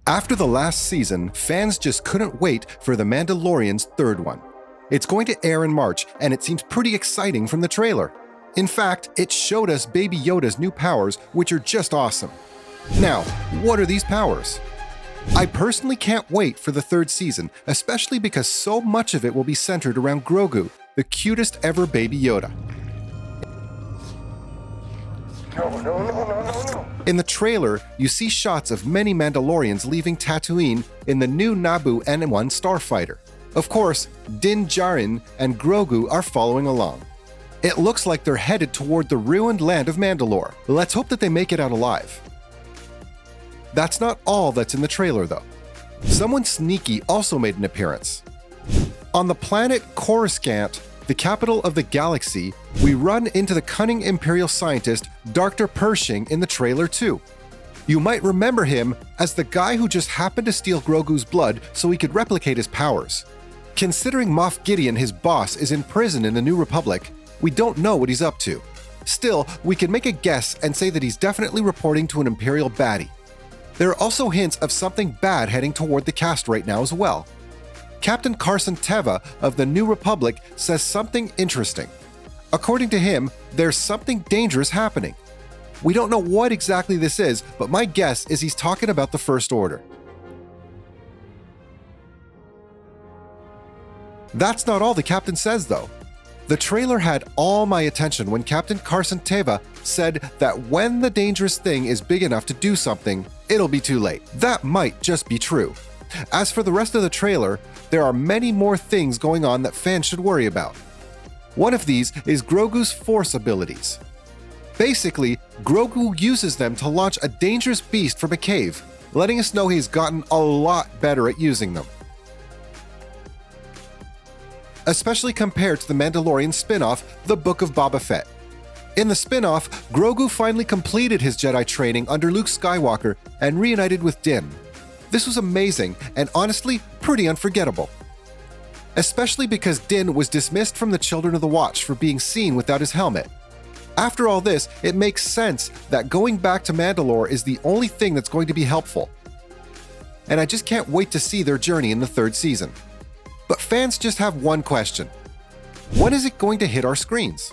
After the last season, fans just couldn't wait for The Mandalorian's third one. It's going to air in March, and it seems pretty exciting from the trailer. In fact, it showed us Baby Yoda's new powers, which are just awesome. Now, what are these powers? I personally can't wait for the third season, especially because so much of it will be centered around Grogu, the cutest ever Baby Yoda. No. In the trailer, you see shots of many Mandalorians leaving Tatooine in the new Naboo N1 starfighter. Of course, Din Djarin and Grogu are following along. It looks like they're headed toward the ruined land of Mandalore. Let's hope that they make it out alive. That's not all that's in the trailer, though. Someone sneaky also made an appearance. On the planet Coruscant, the capital of the galaxy, we run into the cunning Imperial scientist Dr. Pershing in the trailer too. You might remember him as the guy who just happened to steal Grogu's blood so he could replicate his powers. Considering Moff Gideon, his boss, is in prison in the New Republic, we don't know what he's up to. Still, we can make a guess and say that he's definitely reporting to an Imperial baddie. There are also hints of something bad heading toward the cast right now as well. Captain Carson Teva of the New Republic says something interesting. According to him, there's something dangerous happening. We don't know what exactly this is, but my guess is he's talking about the First Order. That's not all the captain says, though. The trailer had all my attention when Captain Carson Teva said that when the dangerous thing is big enough to do something, it'll be too late. That might just be true. As for the rest of the trailer, there are many more things going on that fans should worry about. One of these is Grogu's Force abilities. Basically, Grogu uses them to launch a dangerous beast from a cave, letting us know he's gotten a lot better at using them. Especially compared to the Mandalorian spin-off, The Book of Boba Fett. In the spin-off, Grogu finally completed his Jedi training under Luke Skywalker and reunited with Din. This was amazing and honestly pretty unforgettable. Especially because Din was dismissed from the Children of the Watch for being seen without his helmet. After all this, it makes sense that going back to Mandalore is the only thing that's going to be helpful. And I just can't wait to see their journey in the third season. But fans just have one question. When is it going to hit our screens?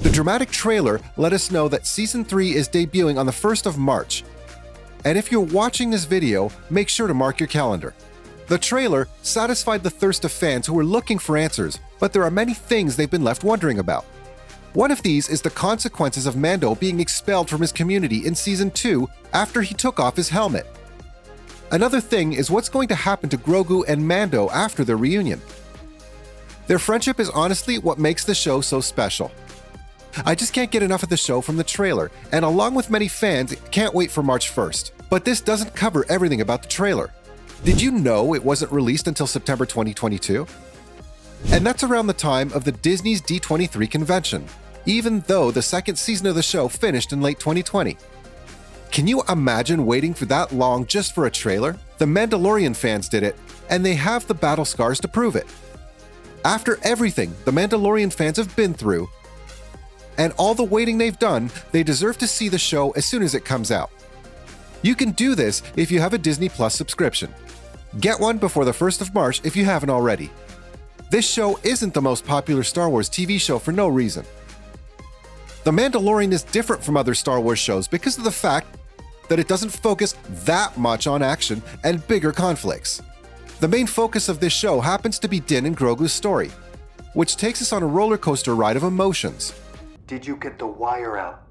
The dramatic trailer let us know that Season 3 is debuting on the 1st of March. And if you're watching this video, make sure to mark your calendar. The trailer satisfied the thirst of fans who were looking for answers, but there are many things they've been left wondering about. One of these is the consequences of Mando being expelled from his community in Season 2 after he took off his helmet. Another thing is what's going to happen to Grogu and Mando after their reunion. Their friendship is honestly what makes the show so special. I just can't get enough of the show from the trailer, and along with many fans, can't wait for March 1st. But this doesn't cover everything about the trailer. Did you know it wasn't released until September 2022? And that's around the time of the Disney's D23 convention, even though the second season of the show finished in late 2020. Can you imagine waiting for that long just for a trailer? The Mandalorian fans did it, and they have the battle scars to prove it. After everything the Mandalorian fans have been through, and all the waiting they've done, they deserve to see the show as soon as it comes out. You can do this if you have a Disney Plus subscription. Get one before the 1st of March if you haven't already. This show isn't the most popular Star Wars TV show for no reason. The Mandalorian is different from other Star Wars shows because of the fact that it doesn't focus that much on action and bigger conflicts. The main focus of this show happens to be Din and Grogu's story, which takes us on a roller coaster ride of emotions. Did you get the wire out?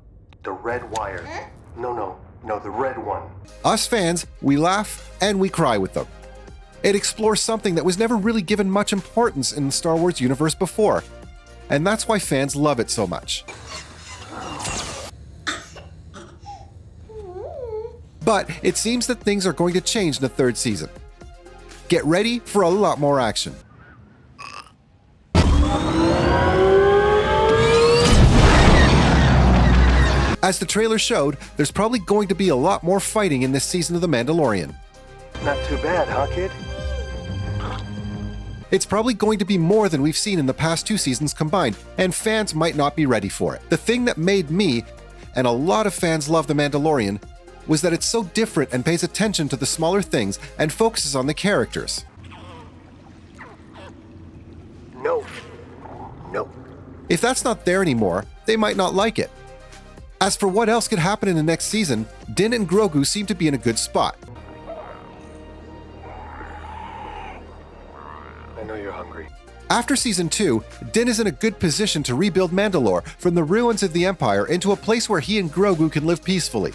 The red wire. No, the red one. Us fans, we laugh and we cry with them. It explores something that was never really given much importance in the Star Wars universe before, and that's why fans love it so much. But it seems that things are going to change in the third season. Get ready for a lot more action. As the trailer showed, there's probably going to be a lot more fighting in this season of The Mandalorian. Not too bad, huh, kid? It's probably going to be more than we've seen in the past 2 seasons combined, and fans might not be ready for it. The thing that made me, and a lot of fans love The Mandalorian, was that it's so different and pays attention to the smaller things and focuses on the characters. No. No. If that's not there anymore, they might not like it. As for what else could happen in the next season, Din and Grogu seem to be in a good spot. I know you're hungry. After Season 2, Din is in a good position to rebuild Mandalore from the ruins of the Empire into a place where he and Grogu can live peacefully.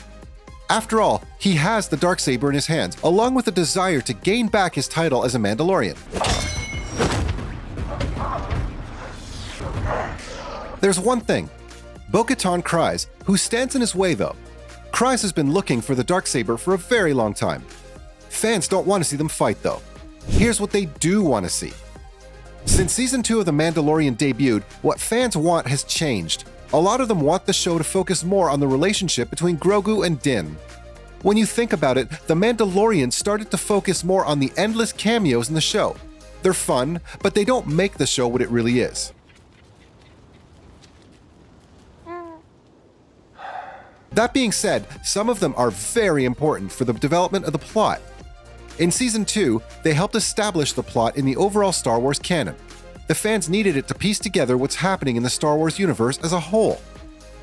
After all, he has the Darksaber in his hands, along with a desire to gain back his title as a Mandalorian. There's one thing. Bo-Katan Kryze, who stands in his way though. Kryze has been looking for the Darksaber for a very long time. Fans don't want to see them fight though. Here's what they do want to see. Since Season 2 of The Mandalorian debuted, what fans want has changed. A lot of them want the show to focus more on the relationship between Grogu and Din. When you think about it, The Mandalorian started to focus more on the endless cameos in the show. They're fun, but they don't make the show what it really is. That being said, some of them are very important for the development of the plot. In Season 2, they helped establish the plot in the overall Star Wars canon. The fans needed it to piece together what's happening in the Star Wars universe as a whole.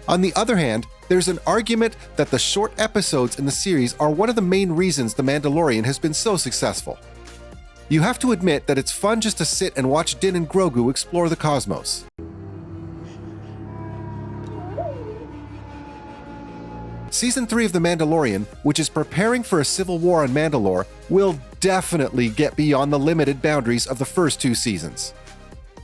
On the other hand, there's an argument that the short episodes in the series are one of the main reasons The Mandalorian has been so successful. You have to admit that it's fun just to sit and watch Din and Grogu explore the cosmos. Season 3 of The Mandalorian, which is preparing for a civil war on Mandalore, will definitely get beyond the limited boundaries of the first two seasons.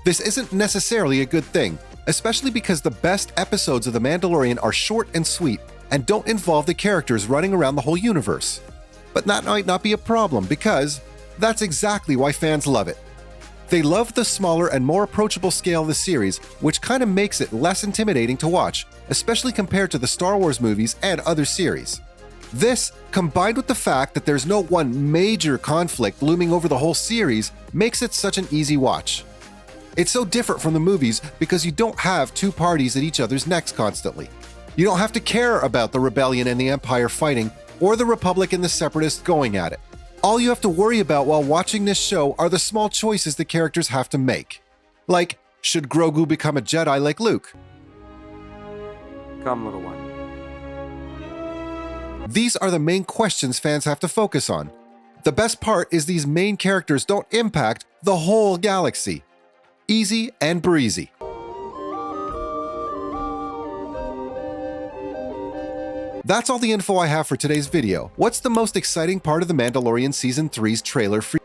This isn't necessarily a good thing, especially because the best episodes of The Mandalorian are short and sweet and don't involve the characters running around the whole universe. But that might not be a problem because that's exactly why fans love it. They love the smaller and more approachable scale of the series, which kind of makes it less intimidating to watch, especially compared to the Star Wars movies and other series. This, combined with the fact that there's no one major conflict looming over the whole series, makes it such an easy watch. It's so different from the movies because you don't have two parties at each other's necks constantly. You don't have to care about the Rebellion and the Empire fighting, or the Republic and the Separatists going at it. All you have to worry about while watching this show are the small choices the characters have to make. Like, should Grogu become a Jedi like Luke? Come, little one. These are the main questions fans have to focus on. The best part is these main characters don't impact the whole galaxy. Easy and breezy. That's all the info I have for today's video. What's the most exciting part of The Mandalorian Season 3's trailer for